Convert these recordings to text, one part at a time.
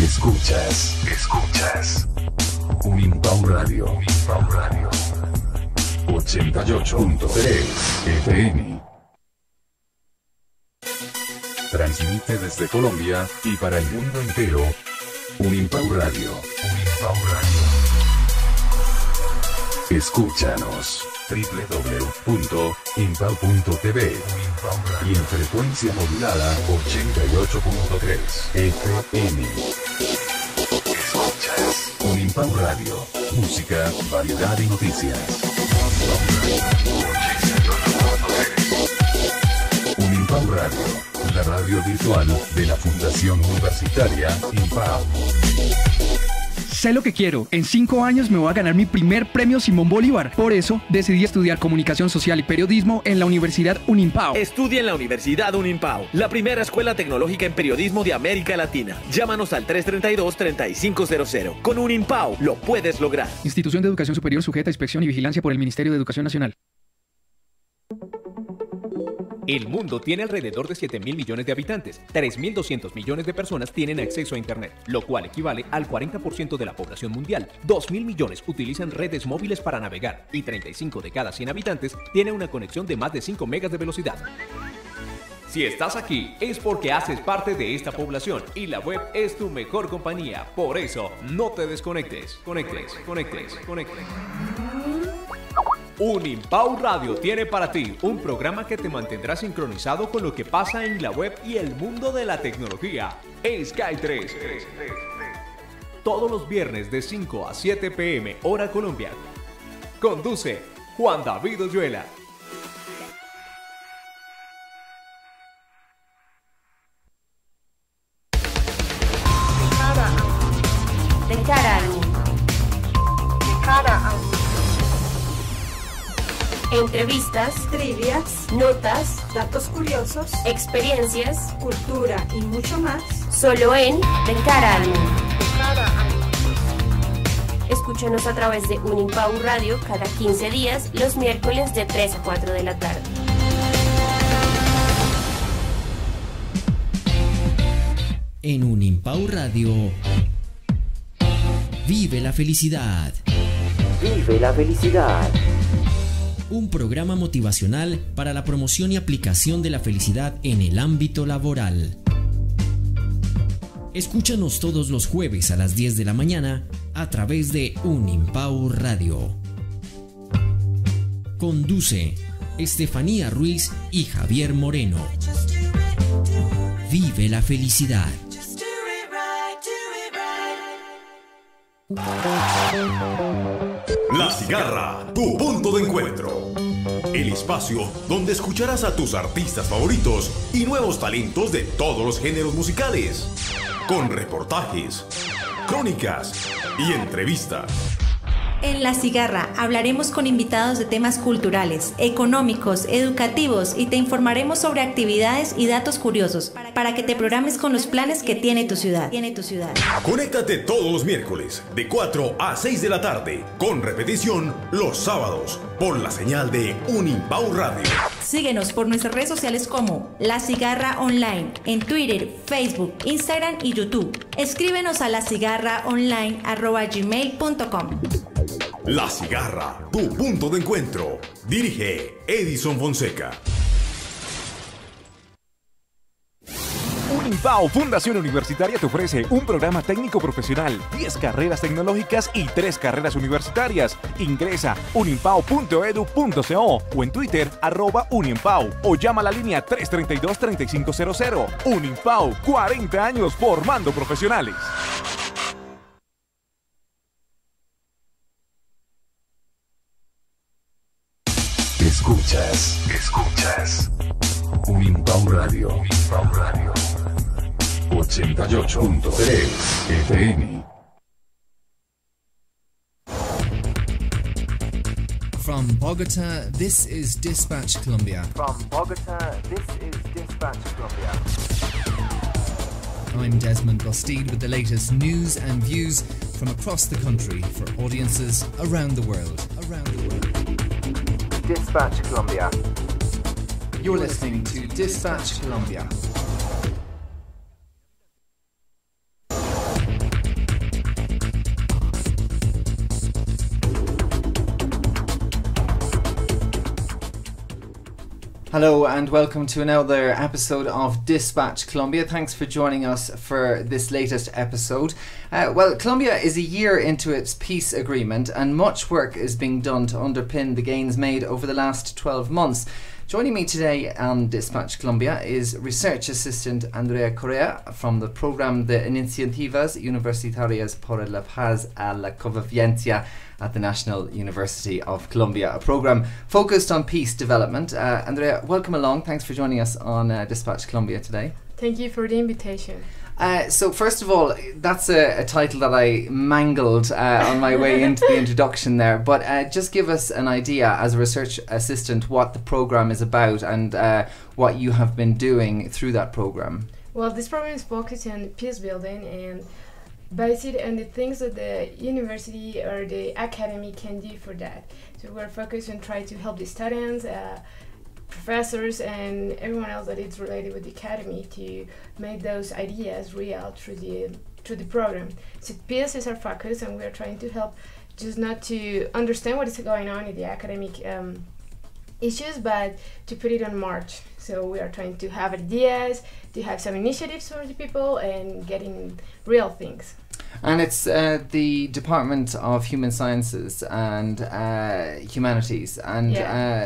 Escuchas. Unimpau Radio. 88.3 FM. Transmite desde Colombia y para el mundo entero. Unimpau Radio. Escúchanos. www.impau.tv y en frecuencia modulada 88.3 FM. Escuchas Unimpau Radio, música, variedad y noticias. Unimpau Radio, la radio virtual de la Fundación Universitaria Impau. Sé lo que quiero. En 5 años me voy a ganar mi primer premio Simón Bolívar. Por eso decidí estudiar Comunicación Social y Periodismo en la Universidad Unimpau. Estudia en la Universidad Unimpau, la primera escuela tecnológica en periodismo de América Latina. Llámanos al 332-3500. Con Unimpau lo puedes lograr. Institución de Educación Superior sujeta a inspección y vigilancia por el Ministerio de Educación Nacional. El mundo tiene alrededor de 7.000 millones de habitantes. 3.200 millones de personas tienen acceso a Internet, lo cual equivale al 40% de la población mundial. 2.000 millones utilizan redes móviles para navegar y 35 de cada 100 habitantes tienen una conexión de más de 5 megas de velocidad. Si estás aquí es porque haces parte de esta población y la web es tu mejor compañía. Por eso, no te desconectes. Conectes. Unimpau Radio tiene para ti un programa que te mantendrá sincronizado con lo que pasa en la web y el mundo de la tecnología. Sky 3. Todos los viernes de 5 a 7 p.m. hora Colombia. Conduce Juan David Oyuela. De cara a entrevistas, trivias, notas, datos curiosos, experiencias, cultura y mucho más. Solo en De Cara al Mundo. Escúchanos a través de Unimpau Radio cada 15 días, los miércoles de 3 a 4 de la tarde. En Unimpau Radio, vive la felicidad. Vive la felicidad. Un programa motivacional para la promoción y aplicación de la felicidad en el ámbito laboral. Escúchanos todos los jueves a las 10 de la mañana a través de Unimpau Radio. Conduce Estefanía Ruiz y Javier Moreno. Vive la felicidad. La Cigarra, tu punto de encuentro. El espacio donde escucharás a tus artistas favoritos y nuevos talentos de todos los géneros musicales, con reportajes, crónicas y entrevistas. En La Cigarra hablaremos con invitados de temas culturales, económicos, educativos y te informaremos sobre actividades y datos curiosos para que te programes con los planes que tiene tu ciudad. Conéctate todos los miércoles de 4 a 6 de la tarde, con repetición los sábados por la señal de Unimpau Radio. Síguenos por nuestras redes sociales como La Cigarra Online en Twitter, Facebook, Instagram y YouTube. Escríbenos a lacigarraonline@gmail.com. La Cigarra, tu punto de encuentro. Dirige Edison Fonseca. Unimpau Fundación Universitaria te ofrece un programa técnico profesional, 10 carreras tecnológicas y 3 carreras universitarias. Ingresa unimpau.edu.co o en Twitter @Unimpau o llama a la línea 332-3500. Unimpau, 40 años formando profesionales. Escuchas. Unimpau Radio. 88.3 FM. From Bogota, this is Dispatch Colombia. I'm Desmond Bastide with the latest news and views from across the country for audiences around the world. Dispatch Colombia. You're listening to Dispatch Colombia. Hello and welcome to another episode of Dispatch Colombia. Thanks for joining us for this latest episode. Well, Colombia is a year into its peace agreement and much work is being done to underpin the gains made over the last 12 months. Joining me today on Dispatch Colombia is Research Assistant Andrea Correa from the program de Iniciativas Universitarias por la Paz a la Convivencia at the National University of Colombia, a program focused on peace development. Andrea, welcome along. Thanks for joining us on Dispatch Colombia today. Thank you for the invitation. So first of all, that's a title that I mangled on my way into the introduction there, but just give us an idea as a research assistant what the program is about and what you have been doing through that program. Well, this program is focused on peace building and based on the things that the university or the academy can do for that. So we're focused on trying to help the students, professors and everyone else that is related with the academy to make those ideas real through the program. So peace is our focus and we are trying to help just not to understand what is going on in the academic issues, but to put it on march. So we are trying to have ideas, to have some initiatives for the people and getting real things. And it's the Department of Human Sciences and Humanities, and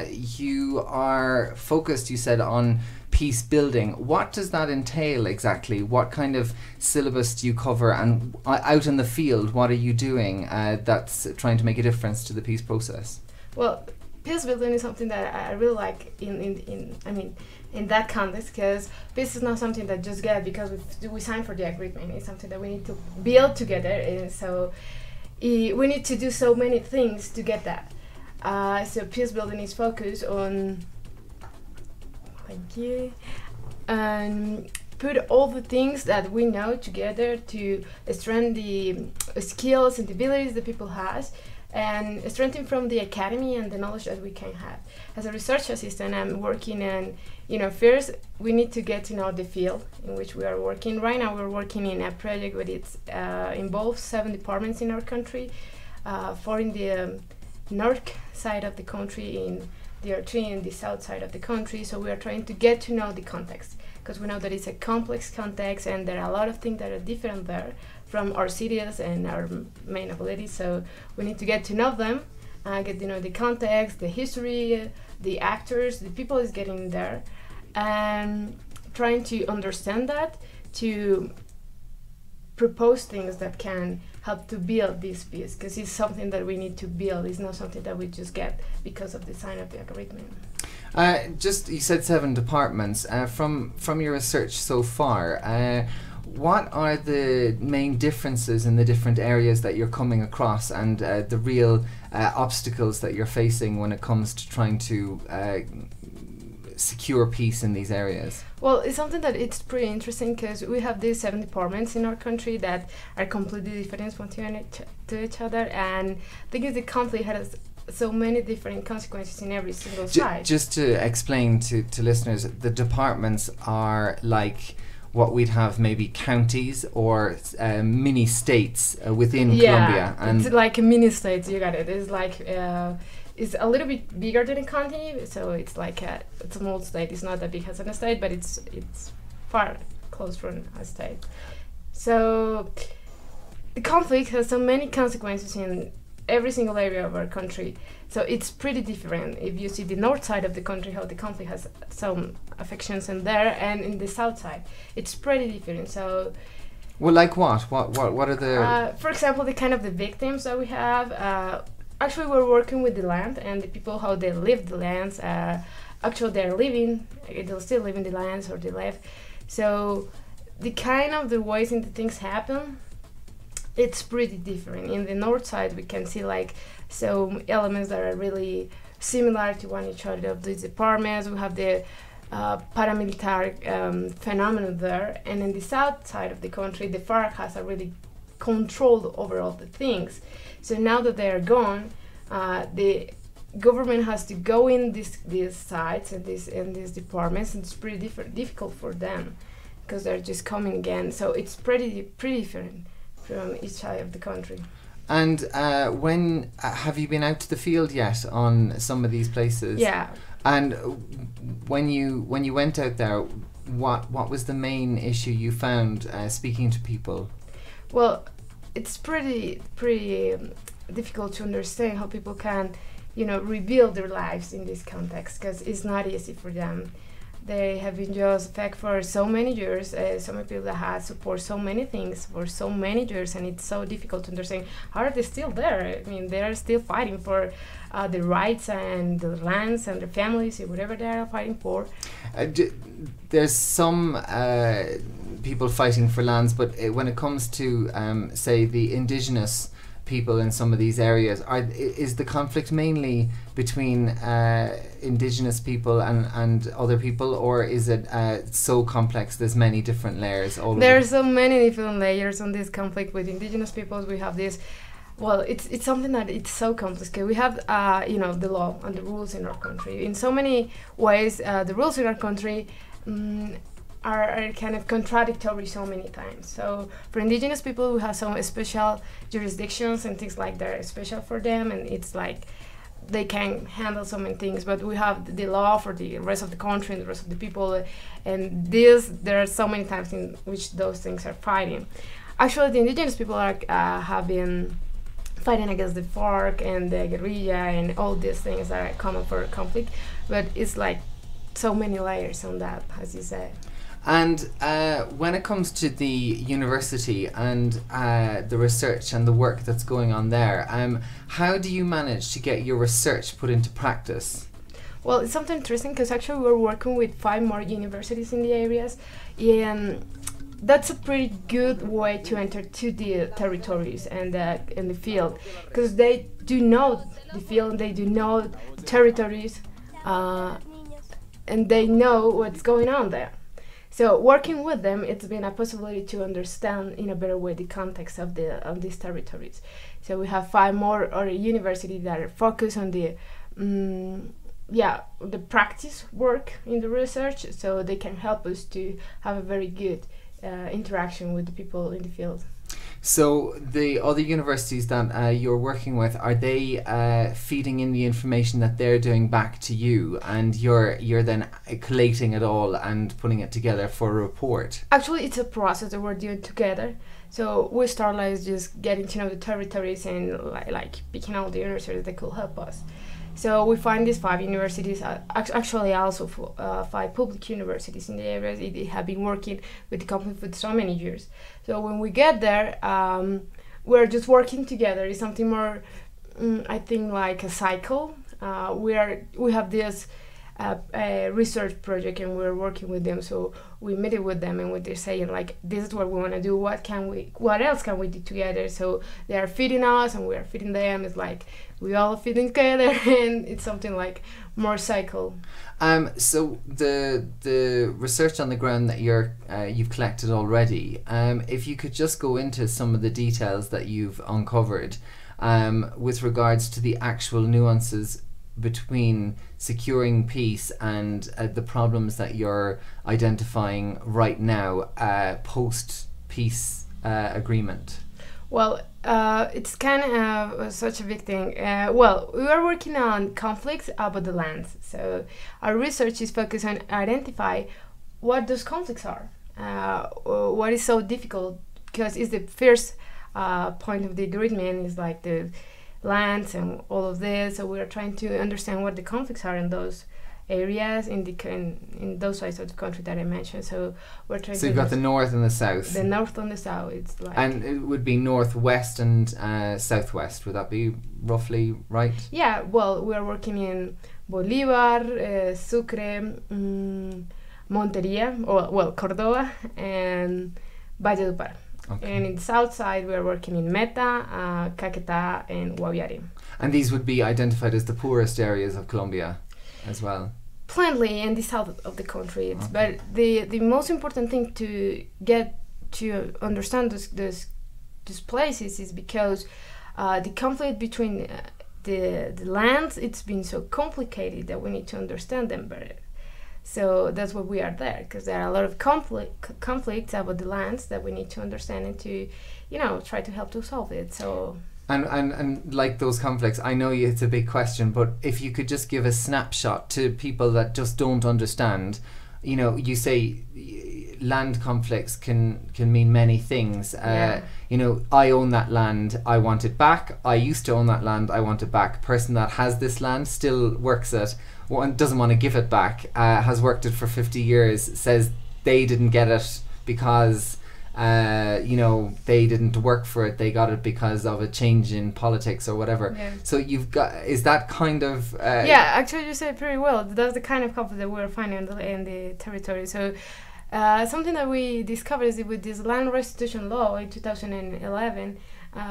you are focused, you said, on peace building. What does that entail exactly? What kind of syllabus do you cover, and out in the field, what are you doing that's trying to make a difference to the peace process? Well, peace building is something that I really like in that context, because peace is not something that just get because we signed for the agreement. It's something that we need to build together, and so we need to do so many things to get that. So peace building is focused on put all the things that we know together to strengthen the skills and the abilities that people has, and strengthen from the academy and the knowledge that we can have. As a research assistant, I'm working on, first we need to get to know the field in which we are working. Right now we're working in a project that it's involves 7 departments in our country, 4 in the north side of the country, in the other 3 in the south side of the country. So we are trying to get to know the context, because we know that it's a complex context and there are a lot of things that are different there from our cities and our main abilities. So we need to get to know them, get to know the context, the history, the actors, the people is getting there, and trying to understand that, to propose things that can help to build this peace, because it's something that we need to build. It's not something that we just get because of the sign of the agreement. You said 7 departments. From your research so far, what are the main differences in the different areas that you're coming across, and the real obstacles that you're facing when it comes to trying to secure peace in these areas? Well, it's something that it's pretty interesting, because we have these 7 departments in our country that are completely different from to each other, and I think the conflict has so many different consequences in every single side. Just to explain to listeners, the departments are like what we'd have maybe counties or mini states within Colombia. And it's like a mini states, you got it. It's like it's a little bit bigger than a county, so it's like a small state. It's not that big as a state, but it's far close from a state. So the conflict has so many consequences in every single area of our country. So it's pretty different if you see the north side of the country, how the conflict has some affections in there, and in the south side it's pretty different. So well, like what are the for example, the kind of the victims that we have, actually we're working with the land and the people, how they live the lands. Actually they'll still live in the lands, or they live. So the kind of the ways in the things happen, it's pretty different. In the north side we can see like some elements that are really similar to one each other of these departments. We have the paramilitary phenomenon there, and in the south side of the country the FARC has a really control over all the things. So now that they are gone, the government has to go in these sites and these departments, and it's pretty difficult for them because they're just coming again. So it's pretty different from each side of the country. And when have you been out to the field yet on some of these places? Yeah. And when you went out there, what was the main issue you found speaking to people? Well, it's pretty difficult to understand how people can, rebuild their lives in this context, because it's not easy for them. They have been just affected for so many years. So many people that had support so many things for so many years, and it's so difficult to understand how are they still there. I mean, they are still fighting for the rights and the lands and their families, whatever they are fighting for. There's some people fighting for lands, but when it comes to, say, the indigenous people in some of these areas, is the conflict mainly between indigenous people and other people, or is it so complex? There's many different layers. There's so many different layers on this conflict with indigenous peoples. We have this. Well, it's something that it's so complex. We have, the law and the rules in our country. In so many ways, the rules in our country are kind of contradictory so many times. So for indigenous people, we have some special jurisdictions and things like that, special for them, and it's like they can handle so many things. But we have the law for the rest of the country and the rest of the people, and there are so many times in which those things are fighting. Actually, the indigenous people have been fighting against the FARC and the guerrilla and all these things that are common for conflict, but it's like so many layers on that, as you said. And when it comes to the university and the research and the work that's going on there, how do you manage to get your research put into practice? Well, it's something interesting, because actually we're working with 5 more universities in the areas, and that's a pretty good way to enter to the territories and in the field, because they do know the field, they do know the territories, and they know what's going on there. So working with them, it's been a possibility to understand in a better way the context of these territories. So we have 5 more universities that are focused on the practice work in the research, so they can help us to have a very good interaction with the people in the field. So the other universities that you're working with, are they feeding in the information that they're doing back to you, and you're then collating it all and putting it together for a report? Actually, it's a process that we're doing together. So we start just getting to know the territories and like picking out the universities that could help us. So we find these 5 universities, actually also 5 public universities in the areas. They have been working with the company for so many years. So when we get there, we're just working together. It's something more, I think, like a cycle. We have this research project, and we're working with them. So we meet it with them, and what they're saying, like, this is what we want to do. What else can we do together? So they are feeding us, and we are feeding them. It's like we all feeding together, and it's something like more cycle. So the research on the ground that you've collected already, if you could just go into some of the details that you've uncovered with regards to the actual nuances between securing peace and the problems that you're identifying right now post-peace agreement. Well, it's kind of such a big thing. Well, we are working on conflicts about the lands. So our research is focused on identify what those conflicts are. What is so difficult, because it's the first point of the agreement is like the lands and all of this. So we are trying to understand what the conflicts are in those areas in those sides of the country that I mentioned. So we're trying. So you've got the north and the south. The north and the south. It's like. And it would be northwest and southwest. Would that be roughly right? Yeah. Well, we are working in Bolívar, Sucre, Montería, or Córdoba, and Valledupar. Okay. And in the south side, we are working in Meta, Caquetá, and Guaviare. And these would be identified as the poorest areas of Colombia as well? Plainly, in the south of the country. Okay. But the most important thing to get to understand these places is because the conflict between the lands, it's been so complicated that we need to understand them better. So that's why we are there, because there are a lot of conflicts about the lands that we need to understand and to, try to help to solve it. So And like those conflicts, I know it's a big question, but if you could just give a snapshot to people that just don't understand, you know, you say land conflicts can mean many things. You know, I own that land, I want it back. I used to own that land, I want it back. Person that has this land still works it, doesn't want to give it back, has worked it for 50 years, says they didn't get it because you know, they didn't work for it, they got it because of a change in politics or whatever. So you've got, is that kind of actually you said pretty well. That's the kind of conflict that we're finding in the territory. So something that we discovered is that with this land restitution law in 2011,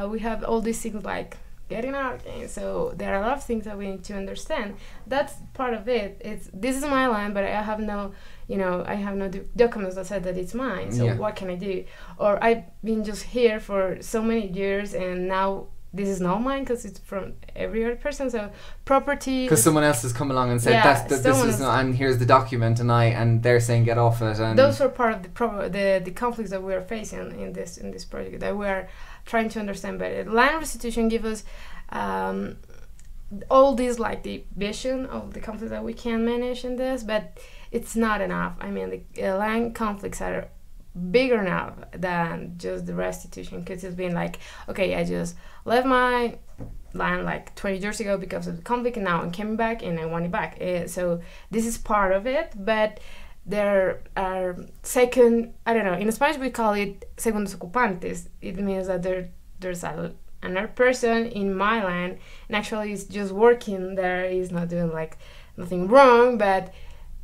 we have all these things like getting out, and so there are a lot of things that we need to understand. That's part of it. This is my land, but I have no, you know, I have no documents that said that it's mine. So what can I do? Or I've been just here for so many years, and now this is not mine because it's from every other person. So property, because someone else has come along and said this is not, and here's the document, and they're saying get off it. And those are part of the conflicts that we're facing in this project that we are trying to understand better. Land restitution gives us all these, like, the vision of the conflicts that we can manage in this, but it's not enough. I mean, the land conflicts are bigger now than just the restitution, because it's been like, okay, I just left my land like 20 years ago because of the conflict, and now I'm coming back and I want it back. So this is part of it, but there are second, I don't know, in Spanish we call it segundos ocupantes. It means that there's another person in my land, and actually is just working there, is not doing like nothing wrong, but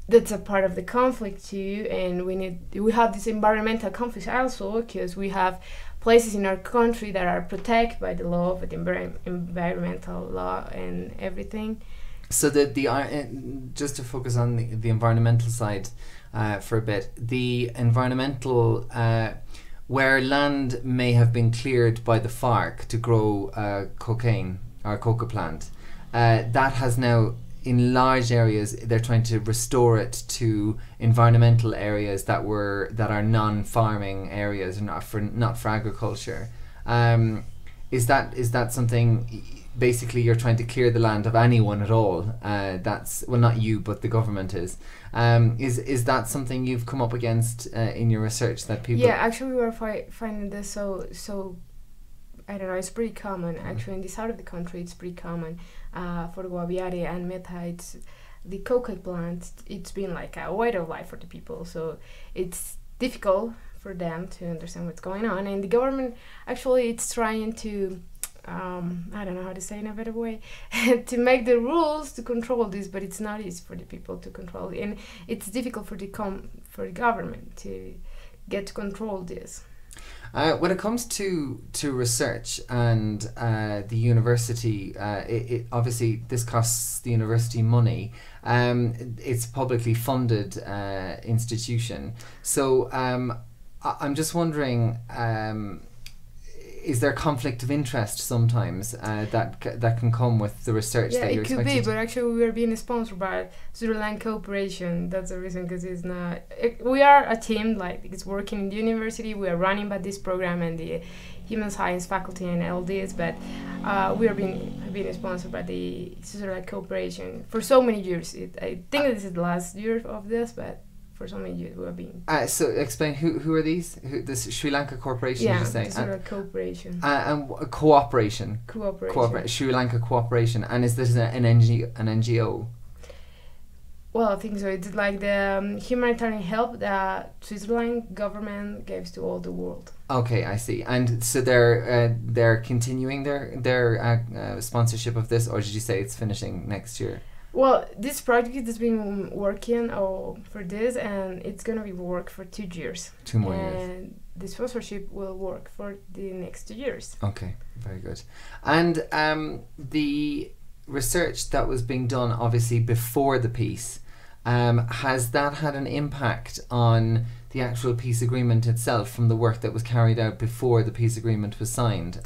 that's a part of the conflict too. And we have this environmental conflict also, because we have places in our country that are protected by the law, by the environmental law and everything. So just to focus on the environmental side for a bit, the environmental where land may have been cleared by the FARC to grow cocaine or coca plant, that has now, in large areas, they're trying to restore it to environmental areas that are non-farming areas, not for agriculture. Is that something? Basically, you're trying to clear the land of anyone at all. That's, well, not you, but the government is. Is that something you've come up against in your research, that people? Yeah, actually, we were finding this so. I don't know. It's pretty common actually in this side of the country. It's pretty common for Guaviare and Meta. It's the coca plant. It's been like a way of life for the people. So it's difficult for them to understand what's going on. And the government actually it's trying to. I don't know how to say in a better way, to make the rules to control this, but it's not easy for the people to control it, and it's difficult for the government to get to control this. When it comes to research and the university, it obviously this costs the university money. It's a publicly funded institution, so I'm just wondering. Is there conflict of interest sometimes that can come with the research that you're expecting? Yeah, it could be, but actually we are being sponsored by Sri Lanka Cooperation. That's the reason, because it's not. We are a team, like it's working in the university. We are running by this program and the human science faculty and all this, but we are being sponsored by the Sri Lanka Cooperation for so many years. I think this is the last year of this, but. For so many years we have been. So explain who are these? This Sri Lanka Corporation? Yeah, you say? Sri Lanka Cooperation. And cooperation. Sri Lanka Cooperation. And is this an NGO? Well, I think so. It's like the humanitarian help that Switzerland government gives to all the world. Okay, I see. And so they're continuing their sponsorship of this, or did you say it's finishing next year? Well, this project has been working for this, and it's going to be work for 2 years. 2 more years. And the sponsorship will work for the next 2 years. Okay, very good. And the research that was being done, obviously, before the peace, has that had an impact on the actual peace agreement itself from the work that was carried out before the peace agreement was signed?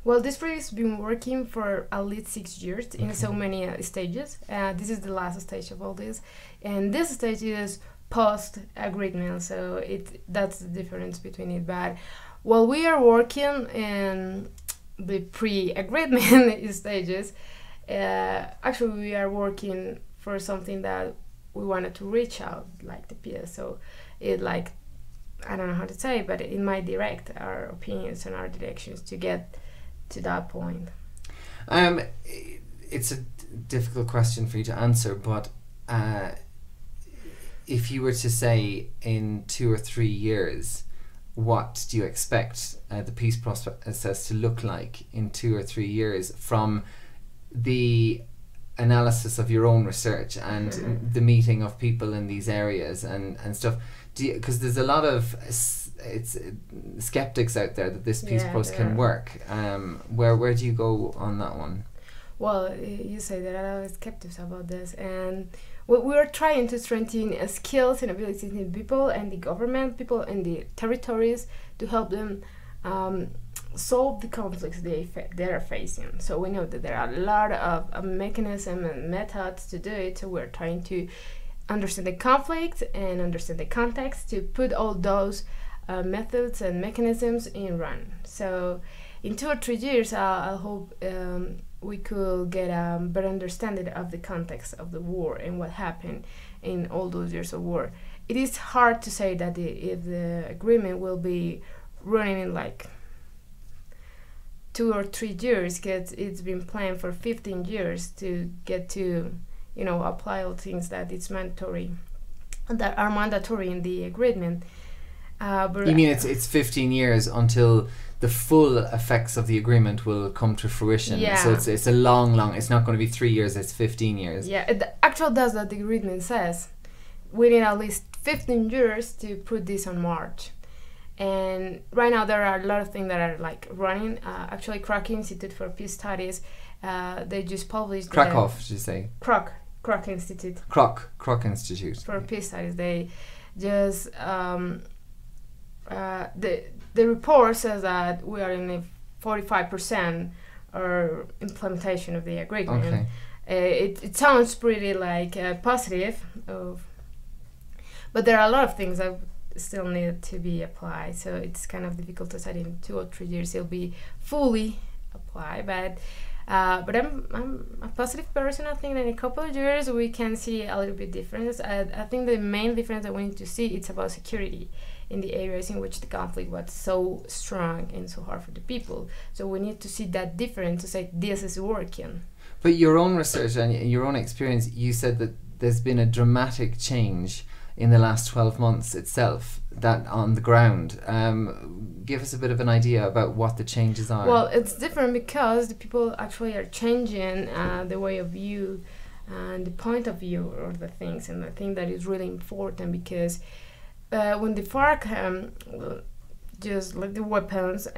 Well, this project has been working for at least 6 years in so many stages. This is the last stage of all this, and this stage is post-agreement, so that's the difference between it. But while we are working, and the pre-agreement stages, actually we are working for something that we wanted to reach out, like the PS. So it like, I don't know how to say, but it might direct our opinions and our directions to get to that point. It's a difficult question for you to answer, but if you were to say in 2 or 3 years, what do you expect the peace process to look like in 2 or 3 years from the analysis of your own research and the meeting of people in these areas and stuff? Because there's a lot of skeptics out there that this peace process can work. Where do you go on that one? Well, you say there are a lot of skeptics about this, and we are trying to strengthen skills and abilities in people and the government, people in the territories, to help them solve the conflicts they are facing. So we know that there are a lot of mechanisms and methods to do it. So we're trying to understand the conflict and understand the context to put all those methods and mechanisms in run. So in 2 or 3 years, I hope we could get a better understanding of the context of the war and what happened in all those years of war. It is hard to say that if the agreement will be running in like 2 or 3 years, because it's been planned for 15 years to get to, apply all things that it's mandatory, that are mandatory in the agreement. You mean it's 15 years until the full effects of the agreement will come to fruition? Yeah. So it's a long, it's not going to be 3 years, it's 15 years. Yeah, that's what the agreement says. We need at least 15 years to put this on march. And right now there are a lot of things that are like running. Actually, Kroc Institute for Peace Studies, they just published... Krakow, did you say? Kroc Institute. Kroc Institute. For Peace Studies. They just... the report says that we are in a 45% or implementation of the agreement. Okay. It sounds pretty like positive, but there are a lot of things that still need to be applied. So it's kind of difficult to say in 2 or 3 years it'll be fully applied. But I'm a positive person. I think that in a couple of years we can see a little bit difference. I think the main difference that we need to see it's about security in the areas in which the conflict was so strong and so hard for the people. So we need to see that difference to say this is working. But your own research and your own experience, you said that there's been a dramatic change in the last 12 months itself, that on the ground. Give us a bit of an idea about what the changes are. Well, it's different because the people actually are changing the way of view and the point of view of the things, and I think that is really important because when the FARC just like the weapons,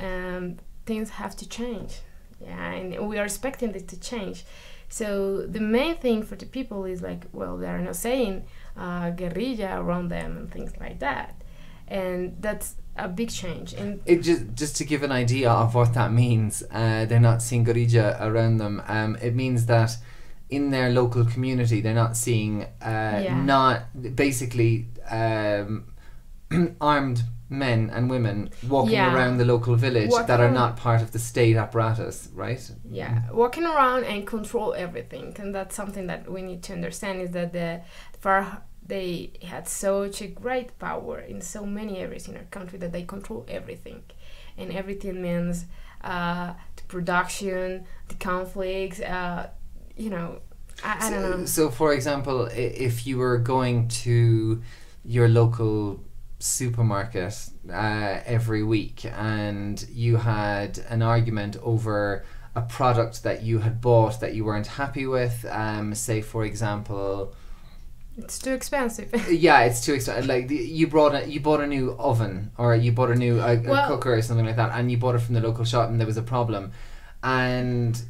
things have to change. Yeah, and we are expecting this to change. So the main thing for the people is like, well, they are not saying guerrilla around them and things like that, and that's a big change. And it just to give an idea of what that means, they're not seeing guerrilla around them. It means that in their local community, they're not seeing not basically armed men and women walking around the local village that are not part of the state apparatus, right? Yeah, walking around and control everything, and that's something that we need to understand, is that the FARC, they had such a great power in so many areas in our country that they control everything, and everything means the production, the conflicts, I don't know. So for example, if you were going to your local supermarket every week and you had an argument over a product that you had bought that you weren't happy with, say for example, it's too expensive. Yeah, it's too expensive. Like you bought a new oven, or you bought a new cooker or something like that, and you bought it from the local shop and there was a problem. And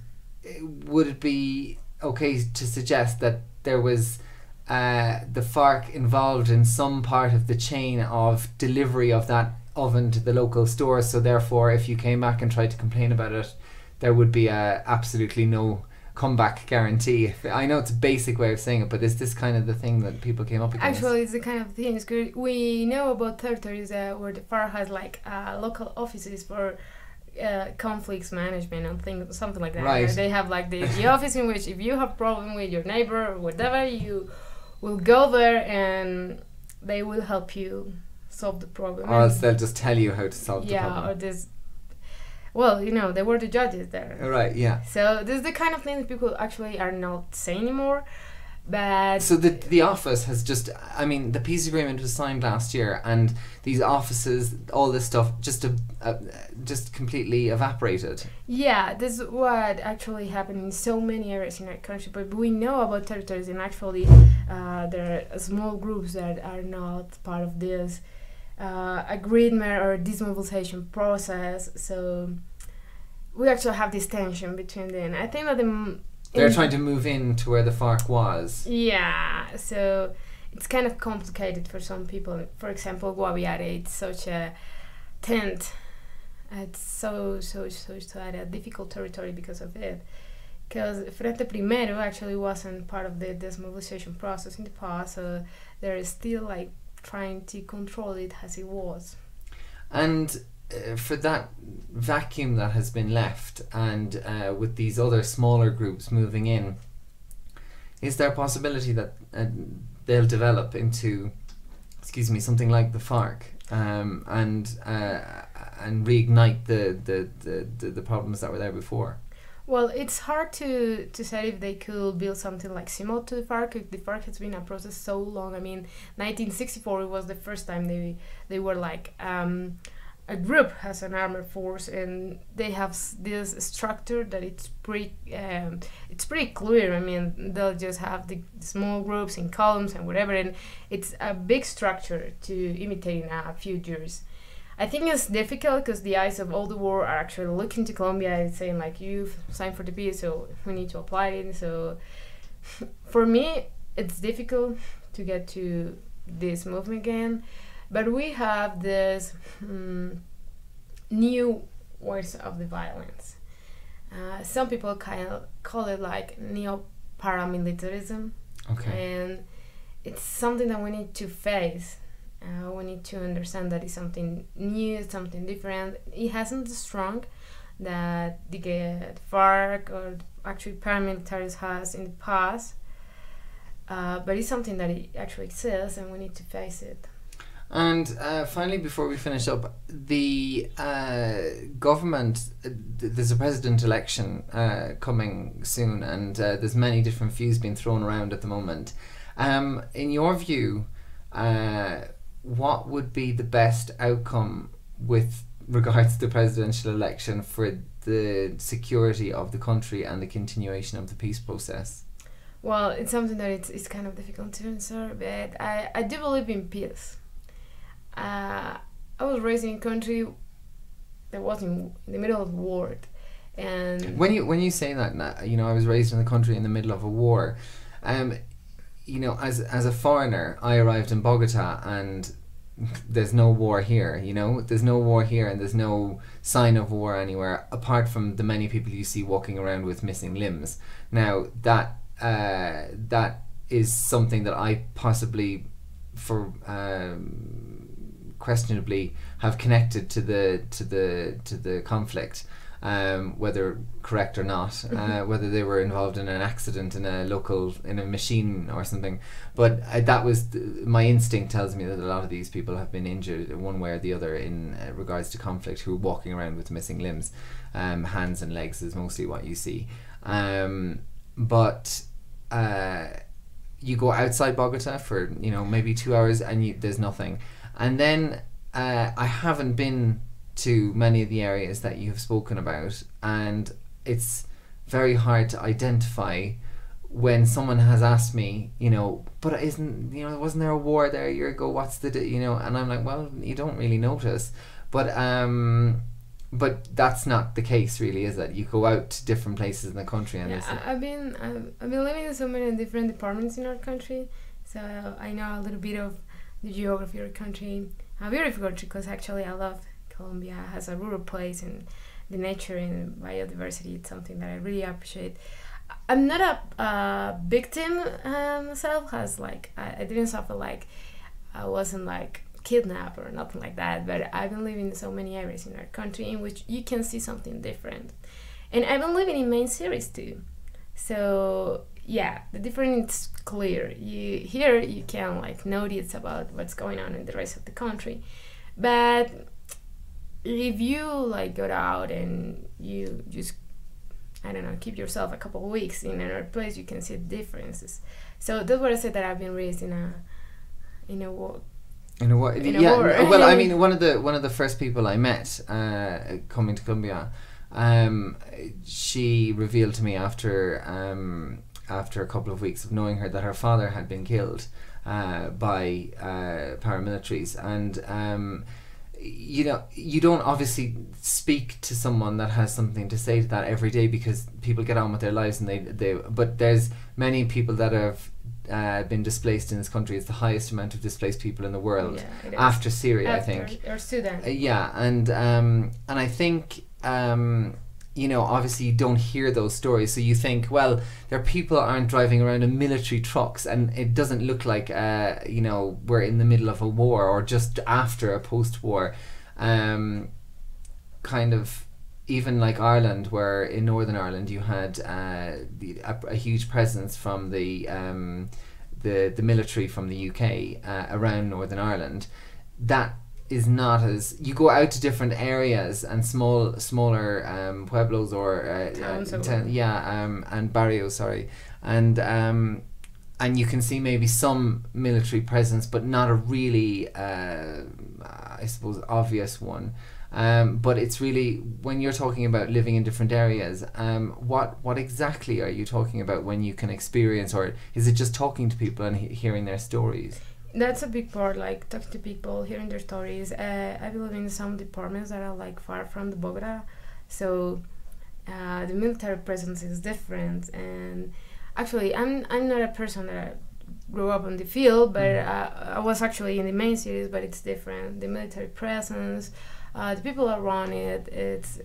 would it be okay to suggest that there was the FARC involved in some part of the chain of delivery of that oven to the local store, so therefore if you came back and tried to complain about it, there would be absolutely no comeback guarantee? I know it's a basic way of saying it, but is this kind of the thing that people came up against? Actually, it's the kind of thing. We know about territories where the FARC has like local offices for conflicts management and things, something like that. Right. They have like the office in which if you have problem with your neighbor or whatever, you will go there and they will help you solve the problem. Or else they'll just tell you how to solve the problem. Yeah, or this. Well, they were the judges there. Right. Yeah. So this is the kind of thing that people actually are not saying anymore. But so the office has just, I mean, the peace agreement was signed last year, and these offices, all this stuff, just completely evaporated. Yeah, this is what actually happened in so many areas in our country. But we know about territories, and actually there are small groups that are not part of this agreement or demobilization process. So we actually have this tension between them. I think that they're trying to move in to where the FARC was. Yeah, so it's kind of complicated for some people. For example, Guaviare, it's such a tent. It's so a difficult territory because of it. Because Frente Primero actually wasn't part of the demobilization process in the past, so they're still like trying to control it as it was. And for that vacuum that has been left, and with these other smaller groups moving in, is there a possibility that they'll develop into, something like the FARC, and reignite the problems that were there before? Well, it's hard to say if they could build something like similar to the FARC. The FARC has been a process so long. I mean, 1964 was the first time they were like a group has an armed force, and they have this structure that it's pretty clear. I mean, they'll just have the small groups in columns and whatever, and it's a big structure to imitate in a few years. I think it's difficult because the eyes of all the world are actually looking to Colombia and saying like, you've signed for the peace, so we need to apply it. So for me, it's difficult to get to this movement again. But we have this new voice of the violence. Some people kind of call it like neo-paramilitarism. Okay. And it's something that we need to face. We need to understand that it's something new, something different. It hasn't the strong that the FARC or actually paramilitaries has in the past. But it's something that it actually exists, and we need to face it. And finally, before we finish up, the government, there's a president election coming soon, and there's many different views being thrown around at the moment. In your view, what would be the best outcome with regards to the presidential election for the security of the country and the continuation of the peace process? Well, it's something that it's kind of difficult to answer, but I do believe in peace. I was raised in a country that was in the middle of war, and when you say that, I was raised in a country in the middle of a war. As a foreigner, I arrived in Bogota, and there's no war here. There's no war here, and there's no sign of war anywhere apart from the many people you see walking around with missing limbs. Now that is something that I possibly, for questionably, have connected to the conflict, whether correct or not, whether they were involved in an accident in a machine or something. But that was my instinct tells me that a lot of these people have been injured one way or the other in regards to conflict, who are walking around with missing limbs. Hands and legs is mostly what you see. But you go outside Bogota for maybe 2 hours, and there's nothing. And then I haven't been to many of the areas that you have spoken about, and it's very hard to identify when someone has asked me, but wasn't there a war there a year ago? What's the and I'm like, well, you don't really notice, but that's not the case, really, is it? You go out to different places in the country, and I've been living in so many different departments in our country, so I know a little bit of the geography of our country. A beautiful country, because actually I love Colombia. It has a rural place, and the nature and biodiversity. It's something that I really appreciate. I'm not a victim myself. I didn't suffer like I wasn't like kidnapped or nothing like that, but I've been living in so many areas in our country in which you can see something different. And I've been living in main cities too. So yeah, the difference is clear. Here you can like notice about what's going on in the rest of the country. But if you like go out and you just, I don't know, keep yourself a couple of weeks in another place, you can see the differences. So that's what I said, that I've been raised in a war. Well, I mean, one of the first people I met coming to Colombia, she revealed to me after a couple of weeks of knowing her that her father had been killed by paramilitaries, and you don't obviously speak to someone that has something to say to that every day, because people get on with their lives, and but there's many people that have been displaced in this country. It's the highest amount of displaced people in the world, after Syria, I think, or Sudan. And I think obviously you don't hear those stories, so you think, well, their people aren't driving around in military trucks, and it doesn't look like we're in the middle of a war or just after a post-war kind of. Even like Ireland, where in Northern Ireland you had a huge presence from the military from the UK around Northern Ireland. That is not as, you go out to different areas and smaller pueblos or towns, and barrios, and you can see maybe some military presence, but not a really I suppose obvious one. But it's really, when you're talking about living in different areas, what exactly are you talking about when you can experience, or is it just talking to people and hearing their stories? That's a big part, like talking to people, hearing their stories. I live in some departments that are like far from the Bogota, so the military presence is different. And actually, I'm not a person that grew up on the field, but I was actually in the main cities, but it's different. The military presence, the people around it, it's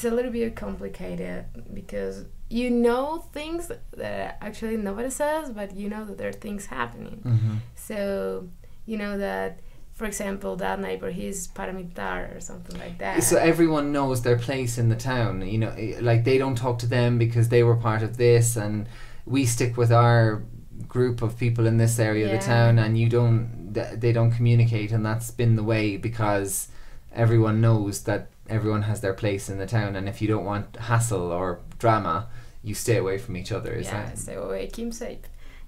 a little bit complicated, because you know things that actually nobody says, but you know that there are things happening. So you know that, for example, that neighbor, he's paramilitar or something like that. So everyone knows their place in the town, like they don't talk to them because they were part of this, and we stick with our group of people in this area of the town, and they don't communicate, and that's been the way because everyone knows that everyone has their place in the town, and if you don't want hassle or drama, you stay away from each other. Stay away, keep safe.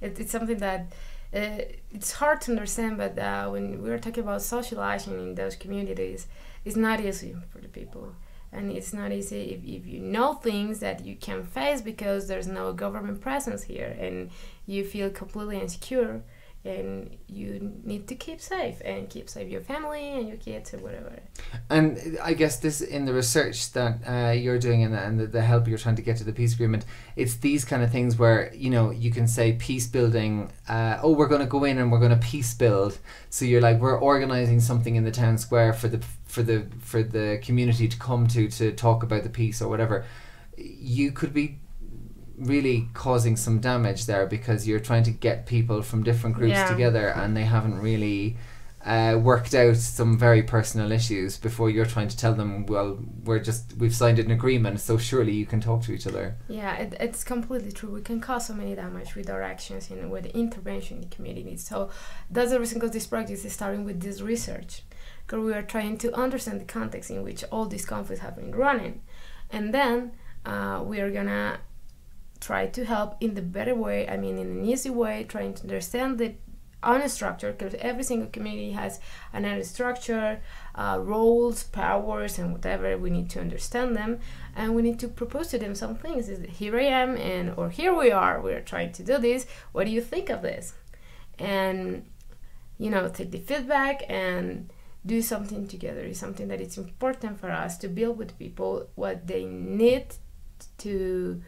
It's something that it's hard to understand, but when we're talking about socializing in those communities, it's not easy for the people. And it's not easy if you know things that you can face because there's no government presence here, and you feel completely insecure, and you need to keep safe and keep safe your family and your kids or whatever. And I guess this, in the research that you're doing and the help you're trying to get to the peace agreement, it's these kind of things where you can say peace building, we're going to go in and we're going to peace build, so you're like, we're organizing something in the town square for the community to come to talk about the peace or whatever. You could be really causing some damage there, because you're trying to get people from different groups together, and they haven't really worked out some very personal issues before you're trying to tell them, well, we've signed an agreement, so surely you can talk to each other. It's completely true. We can cause so many damage with our actions and with the intervention in the community. So that's the reason, because this project is starting with this research, because we are trying to understand the context in which all these conflicts have been running, and then we are gonna try to help in the better way, in an easy way, trying to understand the honest structure, because every single community has an honest structure, roles, powers, and whatever. We need to understand them, and we need to propose to them some things. Here I am, or here we are trying to do this. What do you think of this? And take the feedback and do something together. It's something that it's important for us to build with people what they need to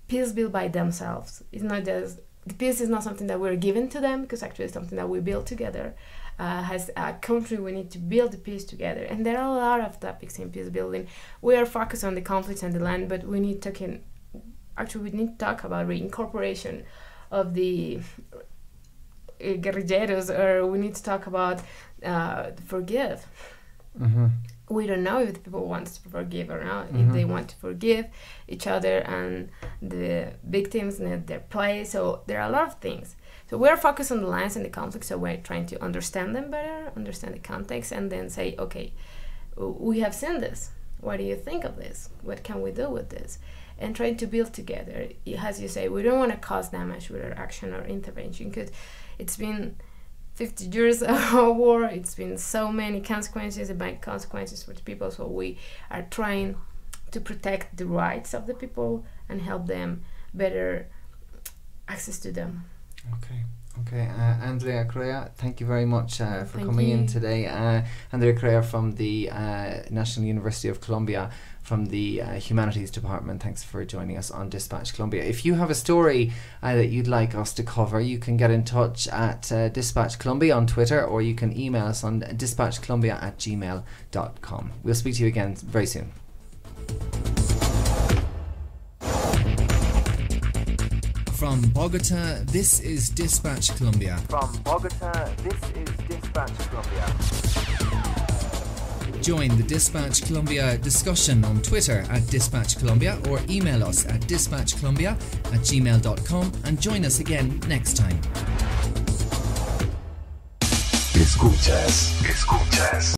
peace build by themselves. It's not just, the peace is not something that we're given to them, because actually it's something that we build together. As a country, we need to build the peace together, and there are a lot of topics in peace building. We are focused on the conflicts and the land, but we need to talk about reincorporation of the guerrilleros, or we need to talk about forgive. We don't know if the people want to forgive or not, if they want to forgive each other and the victims in their place. So there are a lot of things. So we're focused on the lines and the conflicts, so we're trying to understand them better, understand the context, and then say, okay, we have seen this. What do you think of this? What can we do with this? And trying to build together. As you say, we don't want to cause damage with our action or intervention, because it's been 50 years of war. It's been so many consequences, bad consequences for the people. So we are trying to protect the rights of the people and help them better access to them. Okay. Andrea Correa, thank you very much for coming in today. Andrea Correa from the National University of Colombia, from the Humanities Department. Thanks for joining us on Dispatch Colombia. If you have a story that you'd like us to cover, you can get in touch at Dispatch Colombia on Twitter, or you can email us on dispatchcolombia@gmail.com. We'll speak to you again very soon. From Bogota, this is Dispatch Colombia. Join the Dispatch Colombia discussion on Twitter at Dispatch Colombia, or email us at dispatchcolombia@gmail.com, and join us again next time. Escuchas